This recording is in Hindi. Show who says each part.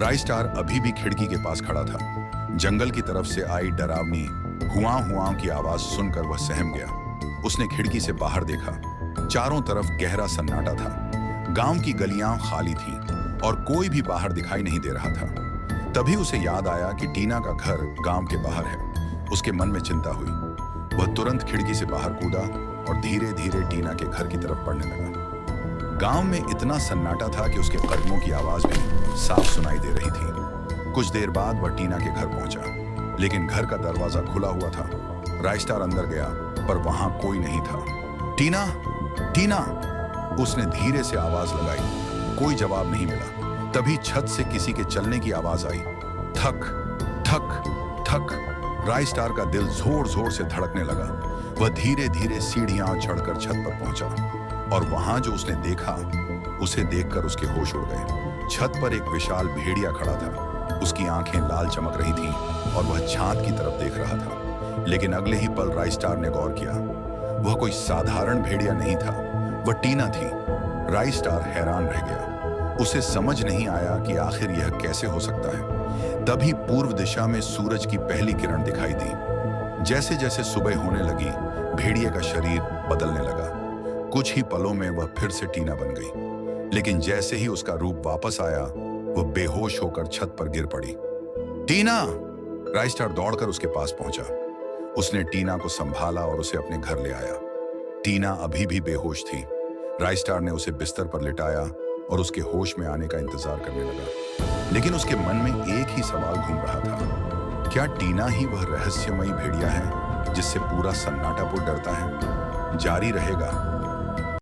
Speaker 1: राइस्टार अभी भी खिड़की के पास खड़ा था। जंगल की तरफ से आई डरावनी हुआं हुआं की आवाज सुनकर वह सहम गया। उसने खिड़की से बाहर देखा। चारों तरफ गहरा सन्नाटा था। गांव की गलियां खाली थीं और कोई भी बाहर दिखाई नहीं दे रहा था। तभी उसे याद आया कि टीना का घर गांव के बाहर है। उसके मन में चिंता हुई। वह तुरंत खिड़की से बाहर कूदा और धीरे धीरे टीना के घर की तरफ बढ़ने लगा। गांव में इतना सन्नाटा था कि उसके कदमों की आवाज भी साफ सुनाई दे रही थी। कुछ देर बाद वह टीना के घर पहुंचा, लेकिन घर का दरवाजा खुला हुआ था। राइस्टार अंदर गया, पर वहां कोई नहीं था। टीना, टीना, उसने धीरे से आवाज लगाई। कोई जवाब नहीं मिला। तभी छत से किसी के चलने की आवाज आई। थक थक थक। राइस्टार का दिल जोर जोर से धड़कने लगा। वह धीरे धीरे सीढ़ियां चढ़कर छत पर पहुंचा और वहां जो उसने देखा, उसे देखकर उसके होश उड़ गए। छत पर एक विशाल भेड़िया खड़ा था। उसकी आंखें लाल चमक रही थीं और वह चांद की तरफ देख रहा था। लेकिन अगले ही पल राइस्टार ने गौर किया, वह कोई साधारण भेड़िया नहीं था, वह टीना थी। राइस्टार हैरान रह गया। उसे समझ नहीं आया कि आखिर यह कैसे हो सकता है। तभी पूर्व दिशा में सूरज की पहली किरण दिखाई दी। जैसे जैसे सुबह होने लगी, भेड़िए का शरीर बदलने लगा। कुछ ही पलों में वह फिर से टीना बन गई। लेकिन जैसे ही उसका रूप वापस आया, वह बेहोश होकर छत पर गिर पड़ी। टीना! राइस्टार दौड़कर उसके पास पहुंचा। उसने टीना को संभाला और उसे अपने घर ले आया। टीना अभी भी बेहोश थी। राइस्टार ने उसे बिस्तर पर लिटाया और उसके होश में आने का इंतजार करने लगा। लेकिन उसके मन में एक ही सवाल घूम रहा था, क्या टीना ही वह रहस्यमयी भेड़िया है जिससे पूरा सन्नाटापुर डरता है? जारी रहेगा